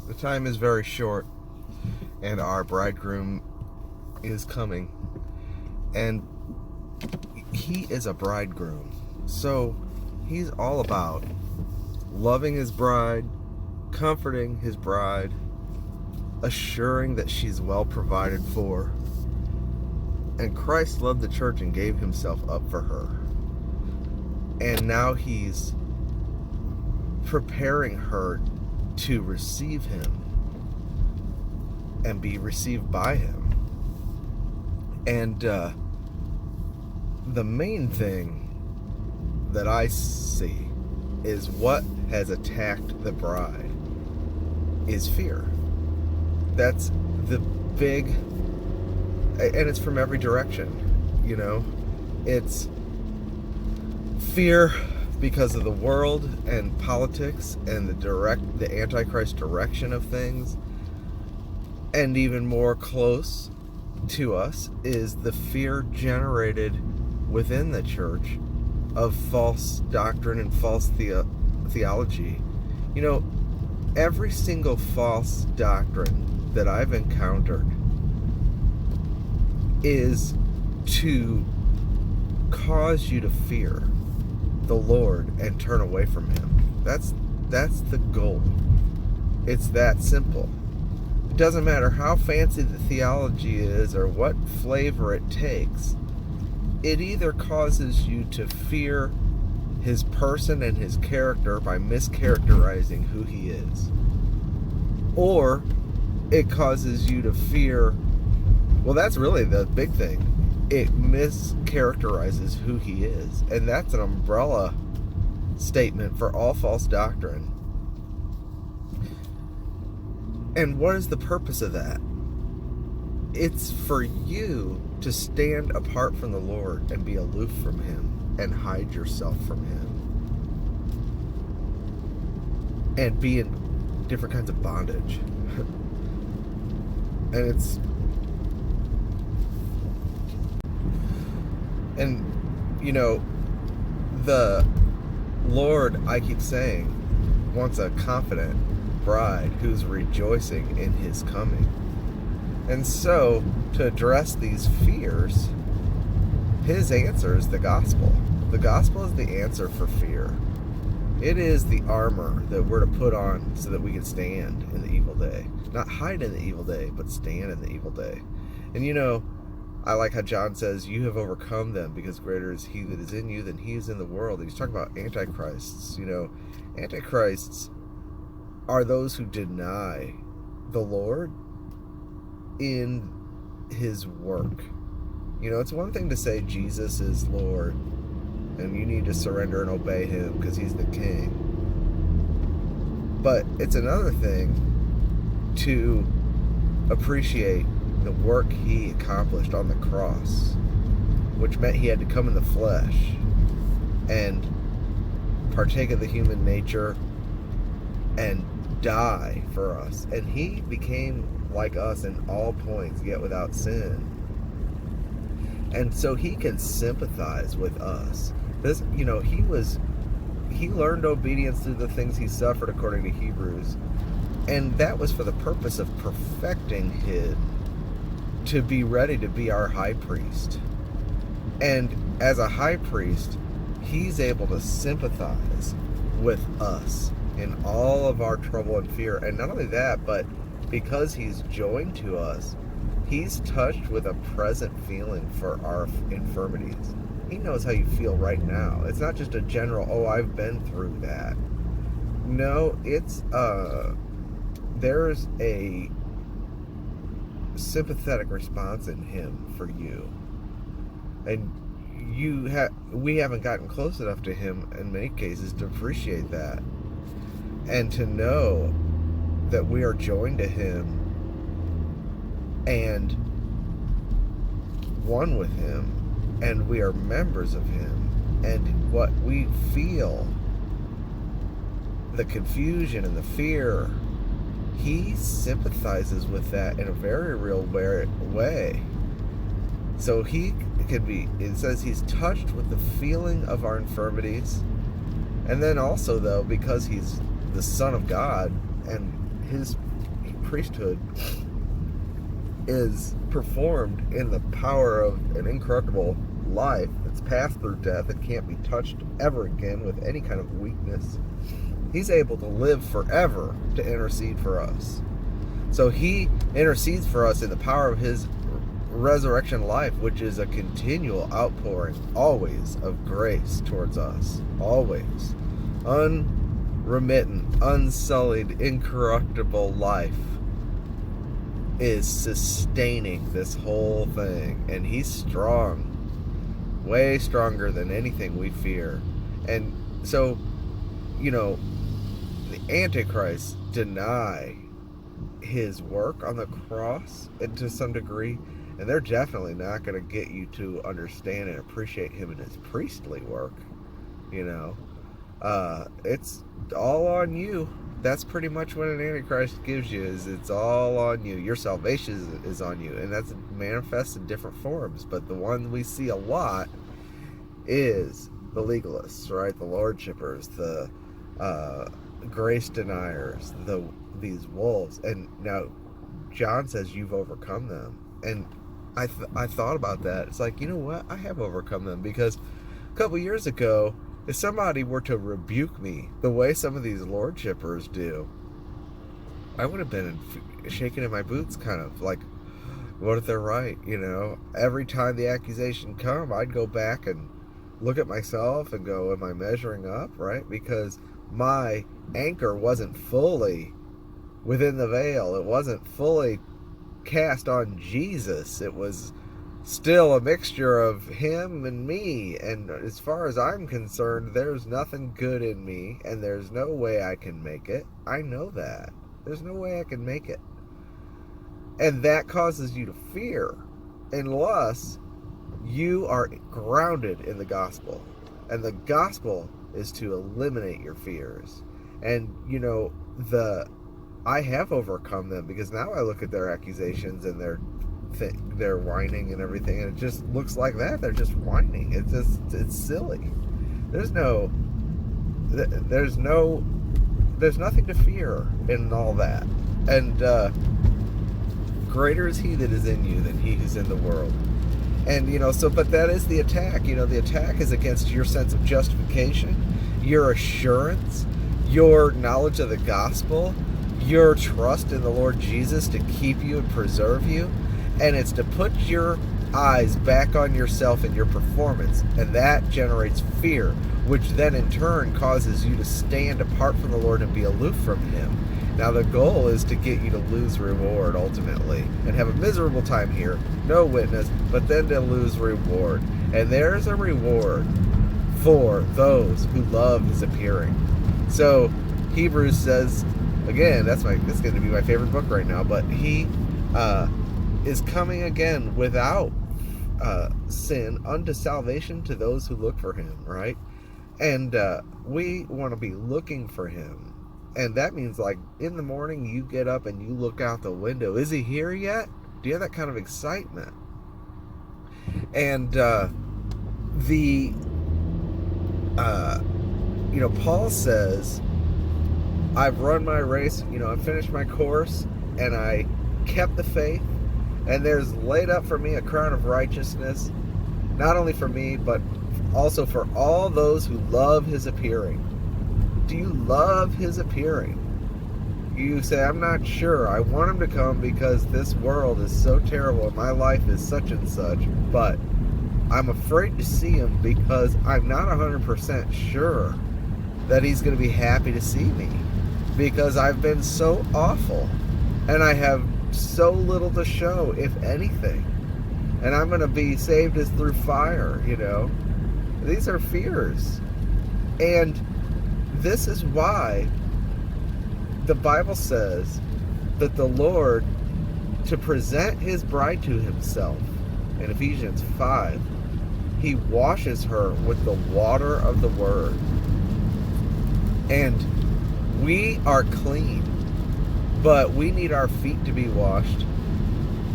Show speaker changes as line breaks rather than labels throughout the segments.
The time is very short, and our bridegroom is coming. And he is a bridegroom. So he's all about loving his bride, comforting his bride, assuring that she's well provided for. And Christ loved the church and gave himself up for her. And now he's preparing her to receive him and be received by him. And the main thing that I see is what has attacked the bride is fear. That's the big, and it's from every direction, you know. It's fear because of the world and politics and the Antichrist direction of things. And even more close to us is the fear generated within the church of false doctrine and false theology. You know, every single false doctrine that I've encountered is to cause you to fear the Lord and turn away from him. That's the goal. It's that simple. It doesn't matter how fancy the theology is or what flavor it takes. It either causes you to fear his person and his character by mischaracterizing who he is, or it causes you to fear, well, that's really the big thing. It mischaracterizes who he is. And that's an umbrella statement for all false doctrine. And what is the purpose of that? It's for you to stand apart from the Lord and be aloof from him and hide yourself from him and be in different kinds of bondage. And you know, the Lord, I keep saying, wants a confident bride who's rejoicing in his coming. And so, to address these fears, his answer is the gospel. The gospel is the answer for fear. It is the armor that we're to put on so that we can stand in the evil day. Not hide in the evil day, but stand in the evil day. And you know, I like how John says, you have overcome them because greater is he that is in you than he is in the world. And he's talking about antichrists. You know, antichrists are those who deny the Lord in his work. You know, it's one thing to say Jesus is Lord and you need to surrender and obey him because he's the king. But it's another thing to appreciate the work he accomplished on the cross, which meant he had to come in the flesh and partake of the human nature and die for us. And he became like us in all points, yet without sin. And so he can sympathize with us. This, you know, he learned obedience through the things he suffered, according to Hebrews. And that was for the purpose of perfecting him, to be ready to be our high priest. And as a high priest, he's able to sympathize with us in all of our trouble and fear. And not only that, but because he's joined to us, he's touched with a present feeling for our infirmities. He knows how you feel right now. It's not just a general, oh, I've been through that. No, it's there's a sympathetic response in him for you. And we haven't gotten close enough to him in many cases to appreciate that. And to know that we are joined to him and one with him, and we are members of him, and what we feel, the confusion and the fear, he sympathizes with that in a very real way. So he can be, it says he's touched with the feeling of our infirmities. And then also, though, because he's the Son of God and his priesthood is performed in the power of an incorruptible life that's passed through death and can't be touched ever again with any kind of weakness. He's able to live forever to intercede for us. So he intercedes for us in the power of his resurrection life, which is a continual outpouring, always, of grace towards us. Always. Unremittent, unsullied, incorruptible life is sustaining this whole thing. And he's strong. Way stronger than anything we fear. And so, the Antichrist deny his work on the cross, and to some degree, and they're definitely not going to get you to understand and appreciate him in his priestly work. It's all on you. That's pretty much what an Antichrist gives you, is it's all on you. Your salvation is on you, and that's manifests in different forms, but the one we see a lot is the legalists, right? The lordshippers, the grace deniers, these wolves. And now John says you've overcome them, and I thought about that. It's like, you know what, I have overcome them, because a couple years ago, if somebody were to rebuke me the way some of these lordshippers do, I would have been shaking in my boots, kind of like, what if they're right? Every time the accusation come, I'd go back and look at myself and go, am I measuring up, right? Because my anchor wasn't fully within the veil. It wasn't fully cast on Jesus. It was still a mixture of him and me. And as far as I'm concerned, there's nothing good in me, and there's no way I can make it. I know that. There's no way I can make it. And that causes you to fear, unless you are grounded in the gospel. And the gospel is to eliminate your fears. And, I have overcome them, because now I look at their accusations and their whining and everything, and it just looks like that. They're just whining. It's silly. There's nothing to fear in all that. And greater is he that is in you than he who's in the world. And, but that is the attack. The attack is against your sense of justification, your assurance, your knowledge of the gospel, your trust in the Lord Jesus to keep you and preserve you. And it's to put your eyes back on yourself and your performance. And that generates fear, which then in turn causes you to stand apart from the Lord and be aloof from him. Now the goal is to get you to lose reward ultimately, and have a miserable time here, no witness, but then to lose reward. And there's a reward for those who love his appearing. So Hebrews says, again, this is going to be my favorite book right now, but he is coming again without sin unto salvation to those who look for him, right? And we want to be looking for him. And that means, like, in the morning you get up and you look out the window. Is he here yet? Do you have that kind of excitement? And Paul says, I've run my race, I've finished my course, and I kept the faith, and there's laid up for me a crown of righteousness, not only for me, but also for all those who love his appearing. Do you love his appearing? You say, I'm not sure. I want him to come because this world is so terrible and my life is such and such, but I'm afraid to see him because I'm not 100% sure that he's going to be happy to see me, because I've been so awful and I have so little to show, if anything, and I'm going to be saved as through fire. These are fears. And this is why the Bible says that the Lord, to present his bride to himself, in Ephesians 5, he washes her with the water of the word. And we are clean, but we need our feet to be washed.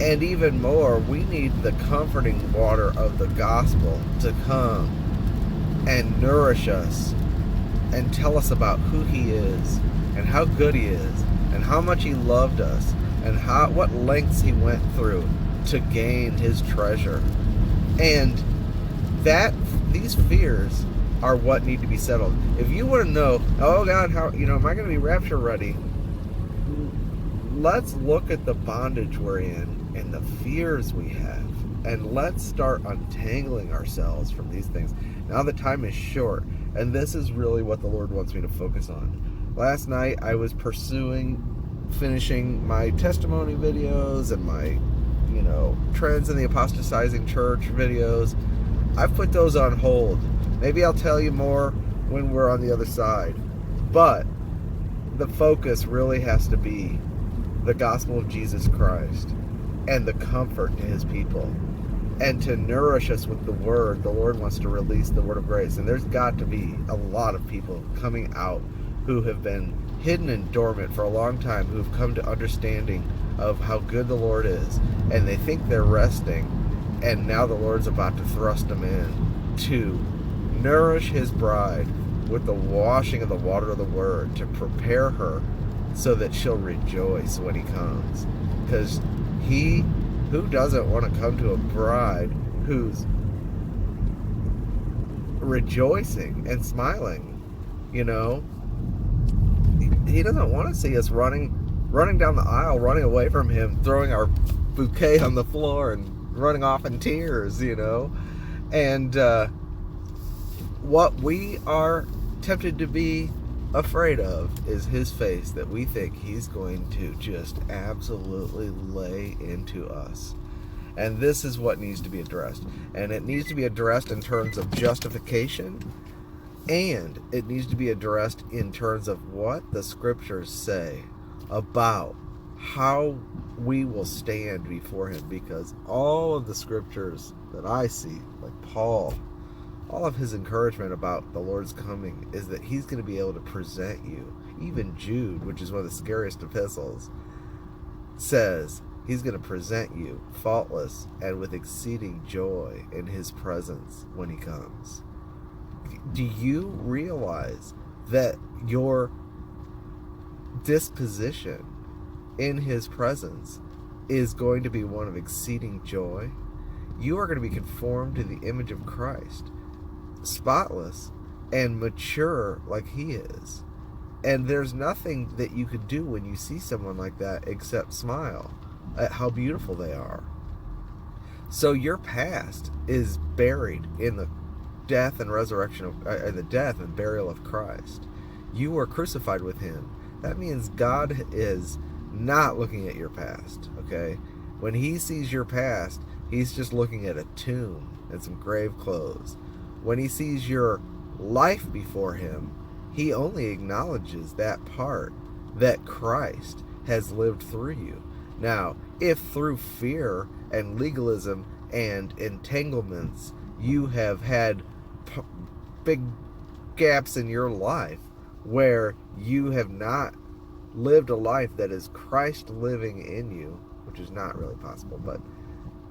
And even more, we need the comforting water of the gospel to come and nourish us and tell us about who he is and how good he is and how much he loved us and what lengths he went through to gain his treasure. And these fears are what need to be settled. If you want to know, oh God, how, am I going to be rapture ready? Let's look at the bondage we're in and the fears we have, and let's start untangling ourselves from these things. Now the time is short, and this is really what the Lord wants me to focus on. Last night I was finishing my testimony videos and my, trends in the apostatizing church videos. I've put those on hold. Maybe I'll tell you more when we're on the other side. But the focus really has to be the gospel of Jesus Christ and the comfort to his people, and to nourish us with the word. The Lord wants to release the word of grace, and there's got to be a lot of people coming out who have been hidden and dormant for a long time, who have come to understanding of how good the Lord is, and they think they're resting, and now the Lord's about to thrust them in to nourish his bride with the washing of the water of the word, to prepare her so that she'll rejoice when he comes. Because who doesn't want to come to a bride who's rejoicing and smiling? He doesn't want to see us running down the aisle, running away from him, throwing our bouquet on the floor and running off in tears, And what we are tempted to be afraid of is his face, that we think he's going to just absolutely lay into us. And this is what needs to be addressed. And it needs to be addressed in terms of justification, and it needs to be addressed in terms of what the scriptures say about how we will stand before him. Because all of the scriptures that I see, like Paul, all of his encouragement about the Lord's coming is that he's going to be able to present you. Even Jude, which is one of the scariest epistles, says he's going to present you faultless and with exceeding joy in his presence when he comes. Do you realize that your disposition in his presence is going to be one of exceeding joy? You are going to be conformed to the image of Christ, spotless and mature like he is. And there's nothing that you could do when you see someone like that except smile at how beautiful they are. So your past is buried in the death and resurrection of the death and burial of Christ. You were crucified with him. That means God is not looking at your past, okay? When he sees your past, he's just looking at a tomb and some grave clothes. When he sees your life before him, he only acknowledges that part that Christ has lived through you. Now, if through fear and legalism and entanglements you have had big gaps in your life where you have not lived a life that is Christ living in you, which is not really possible, but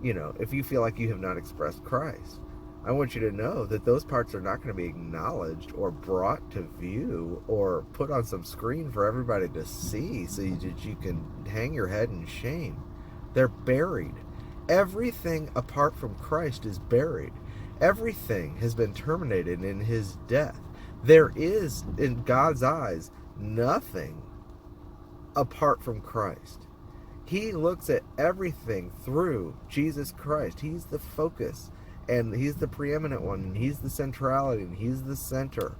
if you feel like you have not expressed Christ, I want you to know that those parts are not going to be acknowledged or brought to view or put on some screen for everybody to see so that you can hang your head in shame. They're buried. Everything apart from Christ is buried. Everything has been terminated in his death. There is, in God's eyes, nothing apart from Christ. He looks at everything through Jesus Christ. He's the focus, and he's the preeminent one, and he's the centrality, and he's the center.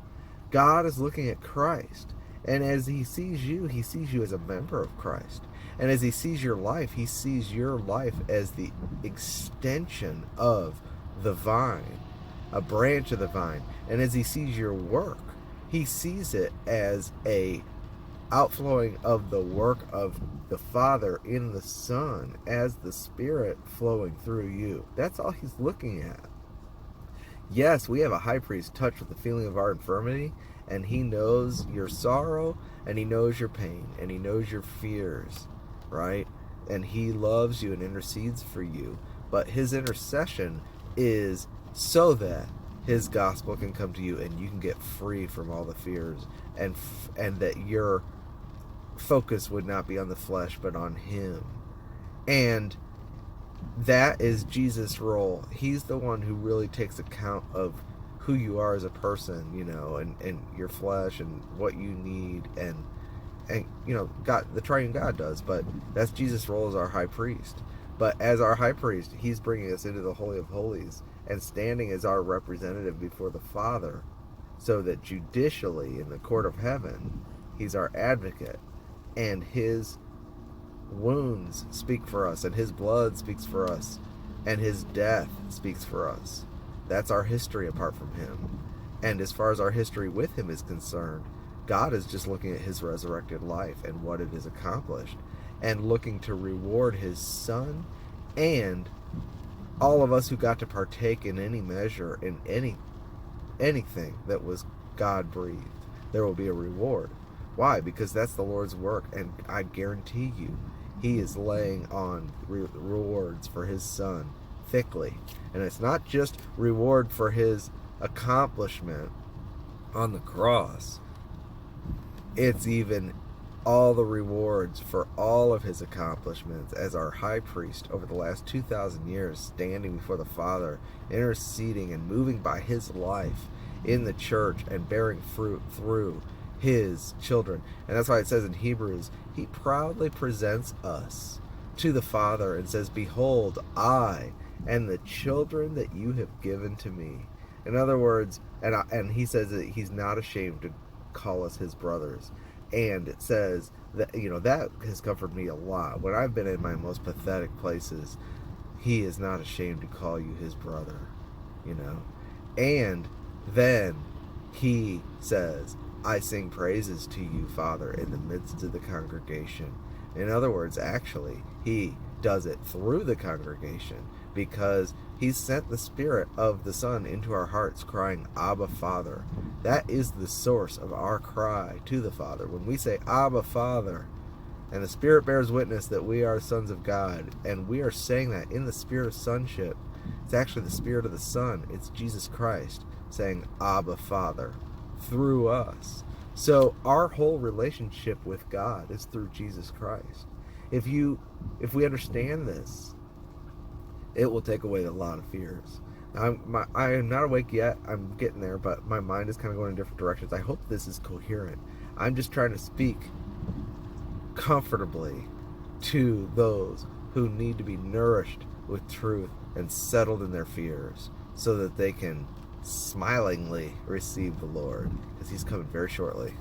God is looking at Christ, and as he sees you as a member of Christ. And as he sees your life, he sees your life as the extension of the vine, a branch of the vine. And as he sees your work, he sees it as a outflowing of the work of the Father in the Son, as the Spirit flowing through you. That's all he's looking at. Yes, we have a high priest touched with the feeling of our infirmity, and he knows your sorrow, and he knows your pain, and he knows your fears, right? And he loves you and intercedes for you. But his intercession is so that his gospel can come to you and you can get free from all the fears, and that your focus would not be on the flesh, but on him. And that is Jesus' role. He's the one who really takes account of who you are as a person, and your flesh and what you need, and God, the triune God does. But that's Jesus' role as our high priest. But as our high priest, he's bringing us into the Holy of Holies and standing as our representative before the Father, so that judicially in the court of heaven, he's our advocate, and his wounds speak for us, and his blood speaks for us, and his death speaks for us. That's our history apart from him. And as far as our history with him is concerned, God is just looking at his resurrected life and what it has accomplished, and looking to reward his Son and all of us who got to partake in any measure in anything that was God breathed. There will be a reward. Why? Because that's the Lord's work, and I guarantee you, he is laying on rewards for his Son thickly. And it's not just reward for his accomplishment on the cross. It's even all the rewards for all of his accomplishments as our high priest over the last 2,000 years, standing before the Father, interceding and moving by his life in the church and bearing fruit through his children. And that's why it says in Hebrews, he proudly presents us to the Father and says, "Behold, I and the children that you have given to me." In other words, and he says that he's not ashamed to call us his brothers. And it says that, that has comforted me a lot. When I've been in my most pathetic places, he is not ashamed to call you his brother, And then he says, "I sing praises to you, Father, in the midst of the congregation." In other words, actually, he does it through the congregation, because he sent the Spirit of the Son into our hearts, crying, "Abba, Father." That is the source of our cry to the Father. When we say, "Abba, Father," and the Spirit bears witness that we are sons of God, and we are saying that in the spirit of sonship, it's actually the Spirit of the Son. It's Jesus Christ saying, "Abba, Father," through us. So our whole relationship with God is through Jesus Christ. If we understand this, it will take away a lot of fears. I am not awake yet. I'm getting there, but my mind is kind of going in different directions. I hope this is coherent. I'm just trying to speak comfortably to those who need to be nourished with truth and settled in their fears, so that they can smilingly receive the Lord, because he's coming very shortly.